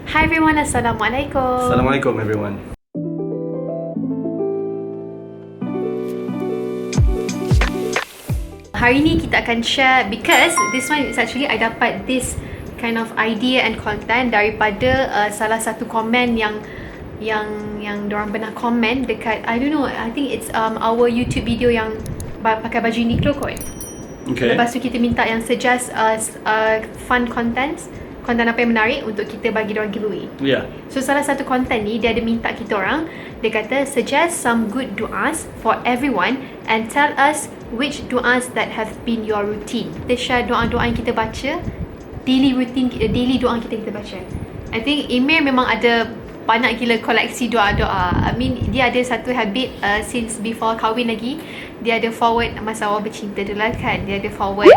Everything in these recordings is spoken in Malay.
Hi everyone, Assalamualaikum. Assalamualaikum everyone. Hari ni kita akan share, because this one is actually I dapat this kind of idea and content daripada salah satu komen yang diorang pernah komen dekat, I don't know, I think it's our YouTube video yang pakai baju Uniqlo kot. Okay. Lepas tu kita minta yang suggest fun contents, konten apa yang menarik untuk kita bagi diorang giveaway. Yeah. So salah satu konten ni dia ada minta kita orang, dia kata suggest some good du'as for everyone and tell us which du'as that have been your routine. Dia share doa-doa yang kita baca, daily routine, daily doa kita baca. I think Emir memang ada banyak gila koleksi doa-doa. I mean, dia ada satu habit since before kahwin lagi. Dia ada forward, masa awal bercinta dulu lah kan, dia ada forward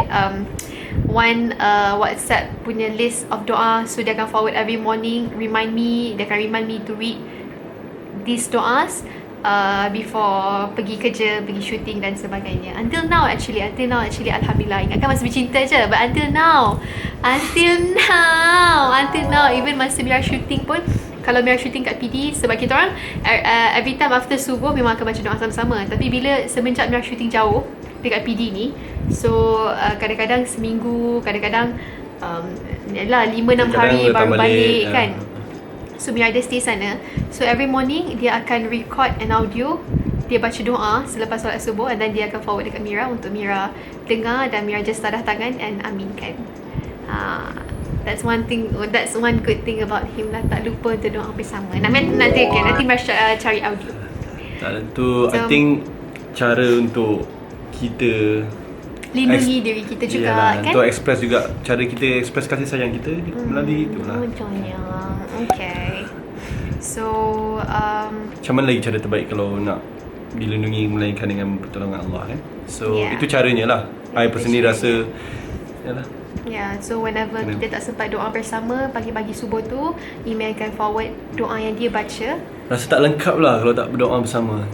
one WhatsApp punya list of doa. So dia akan forward every morning, dia akan remind me to read these doas before pergi kerja, pergi shooting dan sebagainya. Until now actually alhamdulillah. Ingatkan masa bercinta je, but until now even masa Mira shooting pun, kalau Mira shooting kat PD, sebab kita orang every time after subuh memang akan baca doa sama-sama. Tapi bila semenjak Mira shooting jauh dekat PD ni, so kadang-kadang seminggu, kadang-kadang 5-6 hari baru balik kan. So Mira ada stay sana. So every morning dia akan record an audio, dia baca doa selepas solat subuh, and then dia akan forward dekat Mira untuk Mira dengar, dan Mira just tadah tangan and aminkan. That's one good thing about him lah, tak lupa untuk doa bersama. Nanti Mira cari audio. So, I think cara untuk kita lindungi diri kita juga, kan? kan? Untuk express juga, cara kita express kasih sayang kita melalui itulah. Contohnya, okay. So, macam mana lagi cara terbaik kalau nak dilindungi melainkan dengan pertolongan Allah kan? So, itu caranya lah. I personally rasa yalah. Yeah, so whenever kita tak sempat doa bersama pagi-pagi subuh tu, Email akan forward doa yang dia baca. Rasa tak lengkap lah kalau tak berdoa bersama.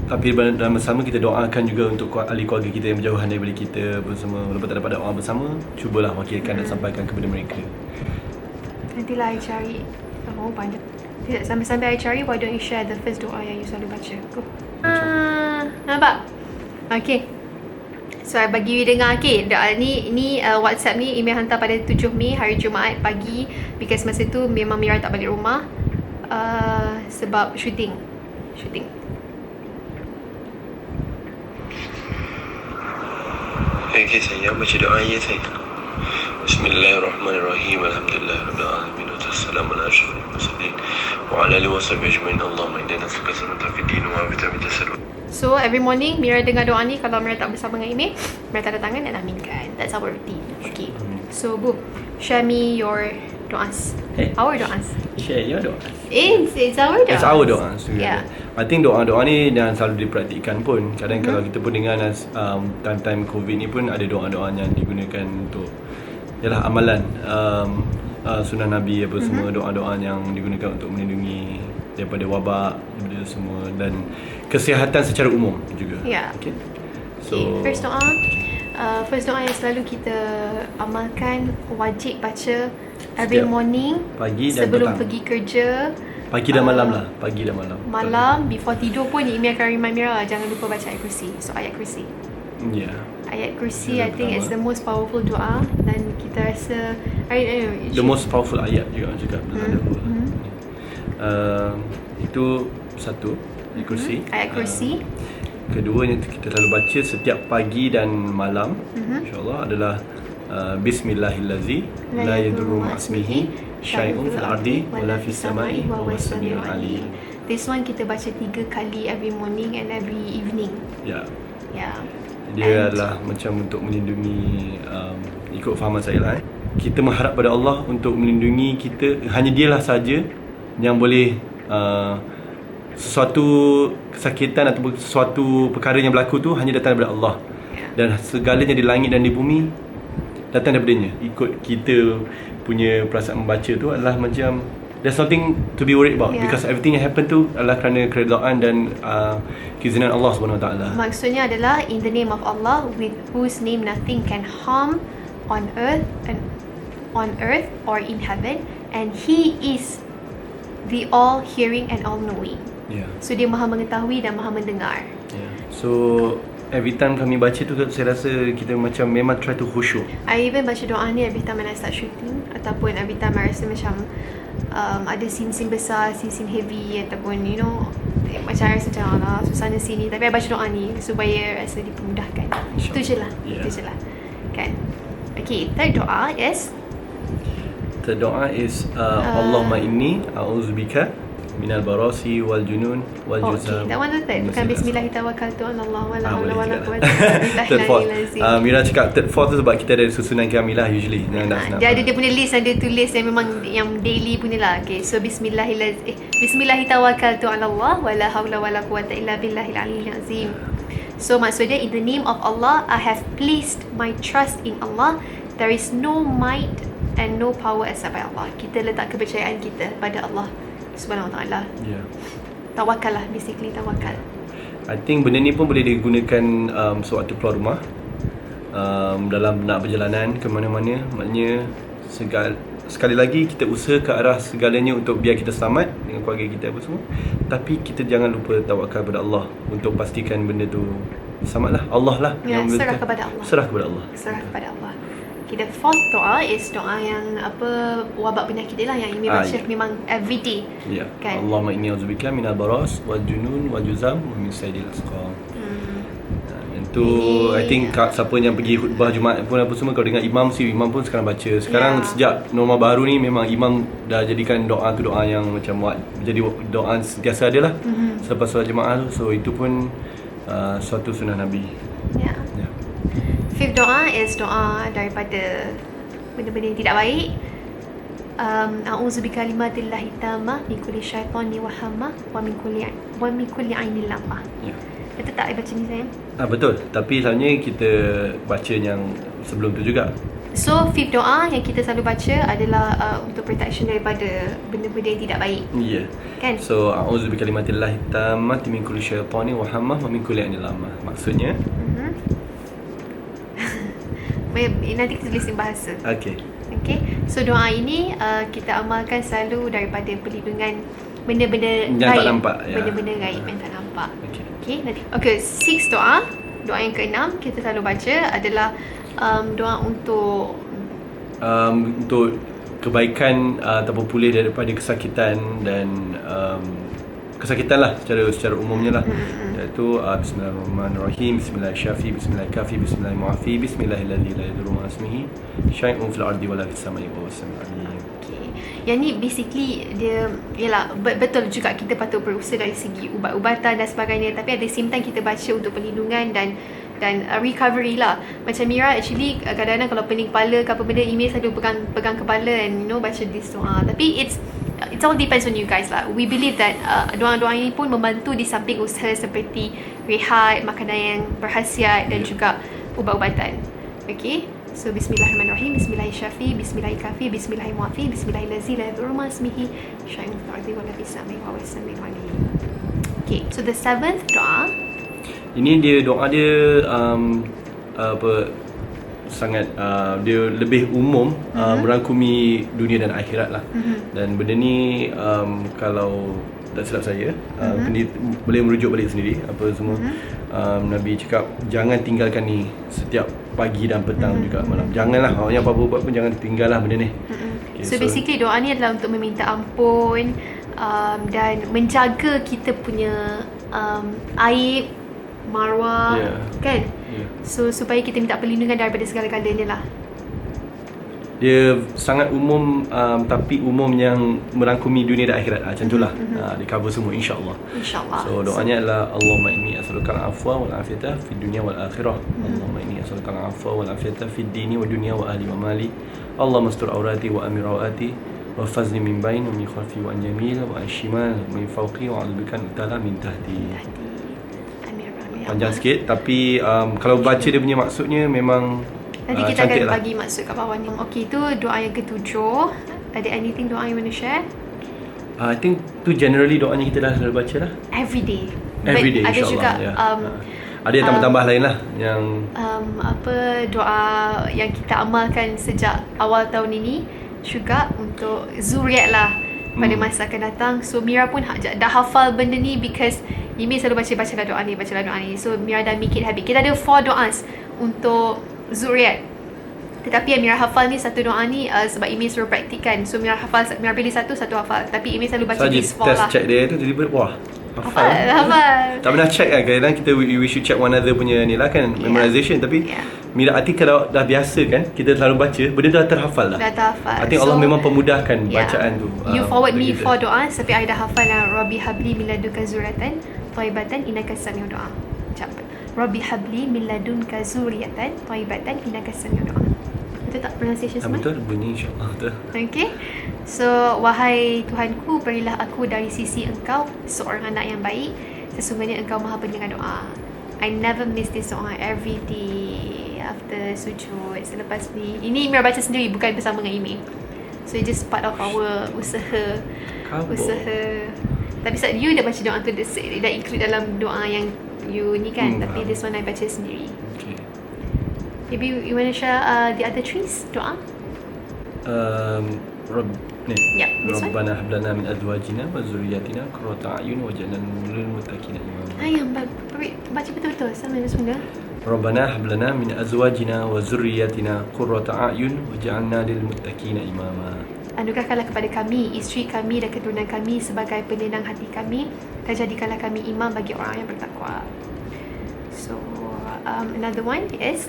Tapi dalam bersama kita doakan juga untuk ahli keluarga kita yang berjauhan daripada kita bersama. Walaupun tak dapat doa bersama, cubalah wakilkan dan sampaikan kepada mereka. Nantilah I cari. Banyak. Tidak, sambil-sambil I cari, why don't you share the first doa yang you selalu baca? Go. Nampak? Okay. So I bagi you dengar. Okay, ni WhatsApp ni Email hantar pada 7 Mei hari Jumaat pagi, because masa tu memang Mira tak balik rumah sebab shooting. Okay, saya baca doa ya saya. Bismillahirrahmanirrahim. Alhamdulillahirabbil alamin. Wassalamu ala asyrafil mursalin wa ala alihi washabbihi ajmain. Allahumma inna nas'aluka salamatan fid din wa afiyatan fid jasad. So every morning Mira dengar doa ni. Kalau Mira tak bersama dengan Email, Mira tanda tangan dan aminkan. That's our routine. Okay. So Bu, share me your doas. Our doas. Share your doa. It's our doas. It's our doa. Yeah. I think doa-doa ni jangan selalu dipraktikkan pun. Kadang kalau kita pun dengan time-time COVID ni pun ada doa-doa yang digunakan untuk ialah amalan sunnah Nabi apa semua, doa-doa yang digunakan untuk melindungi daripada wabak, daripada semua, dan kesihatan secara umum juga. Yeah. Okay. So first doa yang selalu kita amalkan, wajib baca every morning pagi dan sebelum petang. pergi kerja. Pagi dan malam lah. Pagi dan malam. Malam before tidur pun Email akan remind Mira, jangan lupa baca ayat kursi. So ayat kursi. Yeah. Ayat kursi, I think it's the most powerful doa, dan kita rasa the most powerful ayat juga orang cakap dalam itu satu, ayat kursi. Ayat kursi. Kedua yang kita selalu baca setiap pagi dan malam, insya-Allah, adalah Bismillahillazi la yadurru ma'asmihi syai'un fil ardi wala fis samai wa huwas samiul alim. This one kita baca 3 kali every morning and every evening. Ya. Yeah. Dia adalah macam untuk melindungi, ikut fahaman saya lah, kita mengharap pada Allah untuk melindungi kita. Hanya dialah saja yang boleh sesuatu kesakitan ataupun sesuatu perkara yang berlaku tu hanya datang daripada Allah. Dan segalanya di langit dan di bumi datang daripadanya. Ikut kita punya perasaan membaca tu adalah macam there's nothing to be worried about, because everything yang happen tu adalah kerana keredaan dan keizinan Allah Subhanahu Wa Taala. Maksudnya adalah in the name of Allah, with whose name nothing can harm on earth or in heaven, and He is the all hearing and all knowing. Yeah. So dia maha mengetahui dan maha mendengar. Yeah. So every time kami baca tu, saya rasa kita macam memang try to khusyuk. I even baca doa ni every time when I start shooting, ataupun every time I rasa macam ada scene-scene besar, scene-scene heavy, ataupun macam I rasa macam alah susahnya scene ni, tapi I baca doa ni supaya rasa dipermudahkan. Itu je lah. Yeah. Itu je lah. Kan? Okay, third doa is The doa is Allahumma inni a'udzubika minal barasi wal junun wal juzam. Okay, that one the third. Bukan bismillahirrahmanirrahim. Allah wala haula wala boleh quwwata illa Third, fourth. billah. Mira cakap third, fourth tu sebab kita ada susunan kamilah usually. Dia ada dia punya list, ada tulis yang memang yang daily punya lah. Okay, so bismillahirrahmanirrahim Allah wala haula wala quwwata illa billahil aliyyil azim. So maksudnya, in the name of Allah, I have placed my trust in Allah. There is no might and no power except by Allah. Kita letak kepercayaan kita pada Allah Subhanahu Wa Taala. Yeah. Tawakal lah, basically tawakal. I think benda ni pun boleh digunakan sewaktu keluar rumah, dalam nak berjalanan ke mana-mana. Maknanya sekali lagi kita usaha ke arah segalanya untuk biar kita selamat dengan keluarga kita apa semua. Tapi kita jangan lupa tawakal kepada Allah untuk pastikan benda tu selamatlah. Allah lah Ya, yang serah kepada Allah. Serah kepada Allah. Serah kepada Allah. Okay, the fourth doa is doa yang wabak penyakit dia lah, yang Imi baca memang everyday. Ya. Kan? Allahumma inni a'udzubika minal baras wal junun wal juzam wa min sayyidil asqam. Tu I think siapa yang pergi khutbah Jumaat pun apa semua, kalau dengar imam pun sekarang baca. Sekarang sejak norma baru ni memang imam dah jadikan doa tu doa yang macam jadi doa sentiasa ada lah selepas solat jemaah tu. So itu pun suatu sunnah Nabi. Ya. Fifth doa is doa daripada benda-benda yang tidak baik. A'udzu bikalimatillahi tammah min kulli syaitani wa hamma wa min kulli ainil lamah. Ya. Betul tak I baca ni sayang? Betul. Tapi selalunya kita baca yang sebelum tu juga. So fifth doa yang kita selalu baca adalah untuk protection daripada benda-benda yang tidak baik. Ya. Kan? So a'udzu bikalimatillahi tammati min kulli syaitani wa hamma wa min kulli ainil lamah. Maksudnya nanti kita tulis bahasa. Okay. So doa ini kita amalkan selalu daripada perlindungan benda-benda yang gaib. tak nampak, ya. Benda-benda gaib yang tak nampak. Okay. Nanti. Sixth doa yang keenam kita selalu baca adalah doa untuk kebaikan ataupun pulih daripada kesakitan dan kesakitan lah secara umumnya lah. Iaitu Bismillahirrahmanirrahim, Bismillahirrahsyafi, Bismillahirkafi, Bismillahirmu'afi, Bismillahilladzi la yadurru ma'a ismihi syai'un fil ardi wala fis samai wa huwas samiul alim. Yang ni basically dia yalah, betul juga kita patut berusaha dari segi ubat-ubatan dan sebagainya, tapi at the same time kita baca untuk perlindungan dan recovery lah. Macam Mira actually kadang-kadang kalau pening kepala ke apa benda, Imi selalu pegang kepala and baca this doa. Tapi it's all depends on you guys lah. We believe that doa-doa ini pun membantu di samping usaha seperti rehat, makanan yang berkhasiat dan juga ubat-ubatan. Okay, so Bismillahirrahmanirrahim, Bismillahirrahsyafi, Bismillahirkafi, Bismillahirmu'afi, Bismillahilladzi la yadurru ma'a ismihi syai'un fil ardi wala fis samai wa huwas samiul alim. Okay, so the seventh doa, ini doa dia sangat dia lebih umum, merangkumi dunia dan akhirat lah. Dan benda ni kalau tak silap saya, boleh merujuk balik sendiri apa semua. Nabi cakap jangan tinggalkan ni setiap pagi dan petang juga malam. Janganlah, awaknya apa-apa buat pun jangan tinggallah benda ni. Okay, so basically doa ni adalah untuk meminta ampun dan menjaga kita punya aib, marwah, kan? So supaya kita minta perlindungan daripada segala-galanya lah. Dia sangat umum, tapi umum yang merangkumi dunia dan akhirat. Macam itulah. Dia cover semua, insya-Allah. InsyaAllah. So doanya adalah Allahumma inni as'aluka al-afwa wal afiyata fid dunya wal akhirah. Allahumma inni as'aluka al-afwa wal afiyata fid dini wad dunya wa ahli wa mali. Allahumma astur awrati wa amir rawati wa fazni min bain wa min khalfi wa an jamil wa an shimal wa min fawqi wa a'udzu ta'ala min tahti. Panjang sikit, tapi kalau baca dia punya maksudnya memang nanti kita akan lah. bagi maksud kat bawah ni. Okay, itu doa yang ketujuh. Ada anything doa you want to share? I think tu generally doanya kita dah selalu baca lah. Everyday, insyaAllah. ada juga ada yang tambah-tambah lain lah yang doa yang kita amalkan sejak awal tahun ini, juga untuk zuriat lah pada masa akan datang. So Mira pun dah hafal benda ni because Imi selalu bacalah doa ni. So Mira dah make it habit. Kita ada 4 doa untuk zuriat. Tetapi yang Mira hafal ni satu doa ni sebab Imi suruh praktikkan. So Mira pilih satu hafal. Tapi Imi selalu baca these 4 test lah. check dia tu tiba-tiba wah hafal. Dah terhafal. I think Allah memang pemudahkan bacaan tu. You forward me kita. 4 doa tapi I dah hafal lah. Rabbi habli min ladunka zuriyatan thayyibatan innaka samiul doa. Cepat. Rabbi habli min ladunka zuriyatan thayyibatan innaka samiul doa. Betul tak pronunciation semua? Betul, bunyi insya-Allah betul. Okay. So, wahai Tuhanku, berilah aku dari sisi Engkau seorang anak yang baik. Sesungguhnya Engkau Maha pendengar doa. I never miss this doa every day after sujud. Selepas ni, ini Mira baca sendiri bukan bersama dengan Imi. So, it's just part of our usaha. Tapi saat you dah baca doa tu, dah include dalam doa yang you ni kan. Tapi this one I baca sendiri. Okay. Maybe you want to share the other 3 doa? Yeah, this one. Rabbana hab lana min azwajina wa zurriyyatina qurrata a'yun waj'alna lil muttaqina imama. Yang baca betul-betul sama bismillah. Rabbana hab lana min azwajina wa zurriyyatina qurrata a'yun waj'alna lil muttaqina imama. Anugerahkanlah kepada kami, isteri kami dan keturunan kami sebagai penenang hati kami, dan jadikanlah kami imam bagi orang yang bertakwa. So, another one is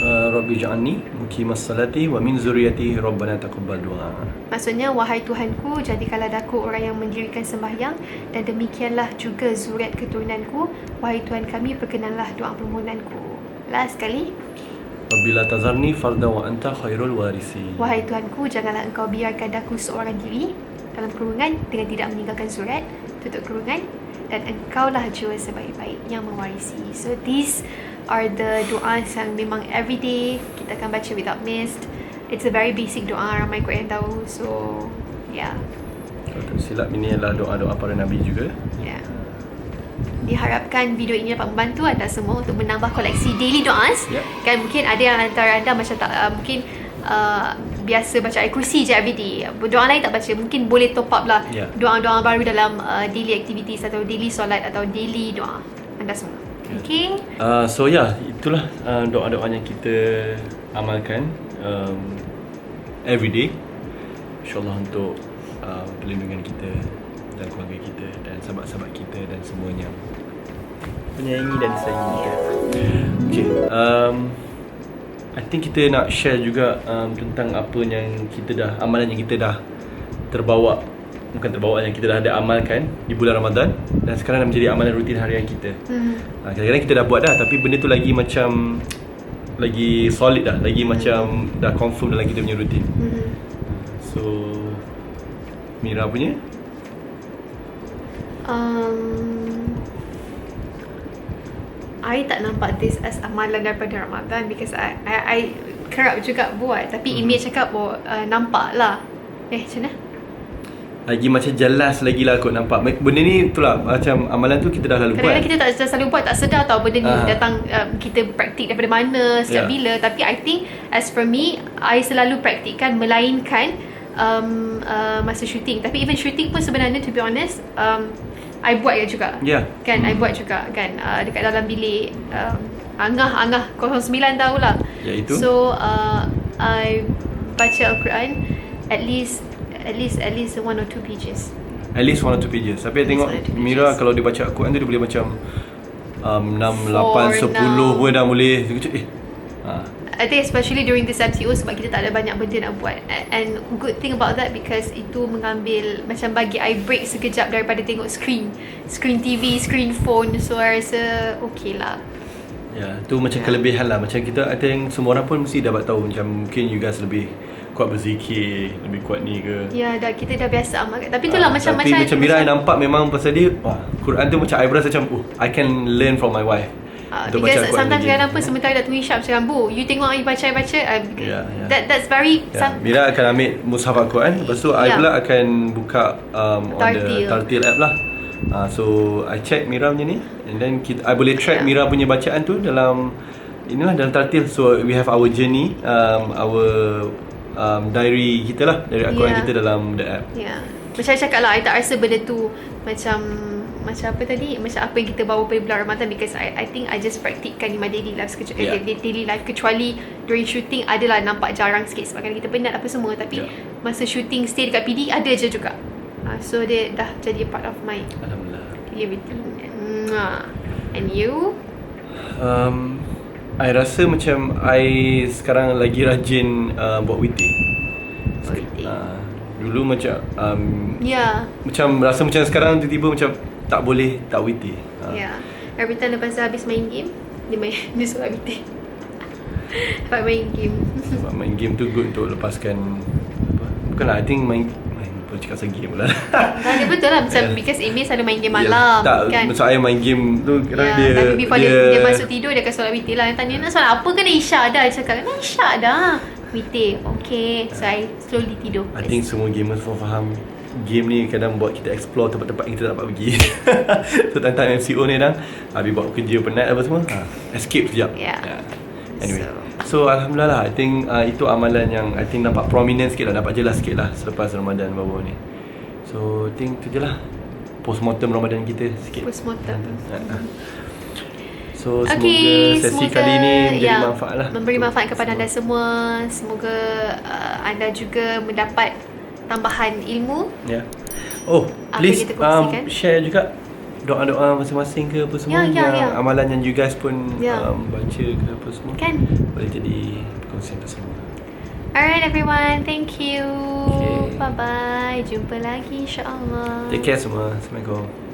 Rabbi ja'alni muqimas salati wa min zurriyyati rabbana taqabbal du'a. maksudnya, wahai Tuhanku, jadikanlah aku orang yang mendirikan sembahyang dan demikianlah juga zuriat keturunanku. Wahai Tuhan kami, perkenanlah doa permohonanku. Last sekali. Rabbi la tazarni farda wa anta khairul warisi. Wahai Tuhanku, janganlah engkau biarkan aku seorang diri dalam kurungan dengan tidak meninggalkan surat, tutup kurungan, dan engkaulah jua sebaik-baik yang mewarisi. So these are the doa yang memang everyday kita akan baca without missed. It's a very basic doa, ramai kot yang tahu. So yeah. Kalau tak silap ini adalah doa-doa para Nabi juga. Yeah. Diharapkan video ini dapat membantu anda semua untuk menambah koleksi daily doas. Kan mungkin ada yang antara anda macam tak mungkin biasa baca ayat kursi je everyday. Doa lain tak baca. Mungkin boleh top up lah doa-doa baru dalam daily activities atau daily solat atau daily doa anda semua. Okay. So itulah doa-doa yang kita amalkan everyday. InsyaAllah untuk perlindungan kita dan keluarga kita dan sahabat-sahabat kita dan semuanya penyayangi dan disayangi kita. Okay. I think kita nak share juga tentang apa yang kita dah, amalan yang kita dah yang kita dah ada amalkan di bulan Ramadan dan sekarang dah menjadi amalan rutin harian kita. Kadang-kadang kita dah buat dah tapi benda tu lagi macam lagi solid dah, lagi macam dah confirm dalam kita punya rutin. So Mira punya I tak nampak this as amalan daripada Ramadan because I kerap juga buat tapi Imi cakap nampak lah. Macam mana? lagi macam jelas lagi lah kot nampak. Benda ni itulah macam amalan tu kita dah lalu buat. Kadang-kadang kita tak selalu buat, tak sedar tau benda ni datang kita praktik daripada mana, sejak bila. Tapi I think as for me, I selalu praktikkan melainkan masa shooting. Tapi even shooting pun sebenarnya to be honest, I buat juga. Kan, I buat juga kan dekat dalam bilik Angah 09 tahulah. Iaitu so I baca Al-Quran at least 1 or 2 pages. At least 1 or 2 pages. Tapi I tengok Mira kalau dia baca Al-Quran tu dia boleh macam 6, 8, 10 pun dah boleh. I think especially during this MCO sebab kita tak ada banyak benda nak buat. And good thing about that because itu mengambil macam bagi I break sekejap daripada tengok screen TV, screen phone. So I rasa okay lah. Tu macam kelebihan lah. Macam kita, I think semua orang pun mesti dapat tahu macam mungkin you guys lebih kuat berzikir, lebih kuat ni ke. Kita dah biasa amalkan. Tapi itulah macam Mira nampak memang pasal dia Quran tu macam I berasa macam I can learn from my wife. Because sometimes kadang pun sementara dah tunggu Syam cakap, Bu, you tengok I baca that's very Mira akan ambil mushaf Al-Quran. Lepas tu I pula akan buka on the Tartil app lah. So I check Mira punya ni, and then I boleh track Mira punya bacaan tu dalam inilah dalam Tartil. So we have our journey, our diary kita lah, diary Al-Quran Yeah. kita dalam the app. Ya. Macam I cakap lah, I tak rasa benda tu macam apa tadi, macam apa yang kita bawa pada bulan Ramadan, because I think I just praktikkan in my daily life, Yeah. daily life, kecuali during shooting adalah nampak jarang sikit sebab kita penat apa semua, tapi masa shooting stay dekat PD ada je juga. So dia dah jadi part of my Alhamdulillah. daily routine. And you? I rasa macam I sekarang lagi rajin buat witir. Dulu macam Ya. macam rasa macam sekarang tiba-tiba macam tak boleh tak witir. Ya. Every time lepas habis main game, dia solat witir. Lepas main game. Sebab main game tu good untuk lepaskan apa? Bukanlah, I think main apa cakap pasal game pula. Dia betul lah, macam because Amy selalu main game malam tak, kan. macam saya main game tu kadang dia Tapi before dia masuk tidur, dia akan solat witir lah. Tanya nak solat apa, kena isyak dah. Dia cakap kena isyak dah, witir. Okay, so I slowly tidur. I think semua gamers pun faham game ni kadang buat kita explore tempat-tempat yang kita tak dapat pergi. So time-time MCO ni dah habis buat kerja penat apa semua, escape sekejap. Anyway, so Alhamdulillah lah, I think itu amalan yang I think nampak prominent sikit lah, nampak jelas sikit lah selepas Ramadan baru ni. So I think tu je lah postmortem Ramadan kita sikit. Postmortem. So semoga Okay, sesi semoga, kali ni menjadi manfaat lah, memberi manfaat kepada anda semua. Semoga anda juga mendapat tambahan ilmu. Ya. Oh, Apa please kita kongsikan? share juga doa-doa masing-masing ke apa semua, yang amalan yang you guys pun baca ke apa semua, Kan? boleh jadi perkongsian bersama. Alright everyone, thank you. Okay. Bye bye. Jumpa lagi insya-Allah. Take care semua. Assalamualaikum.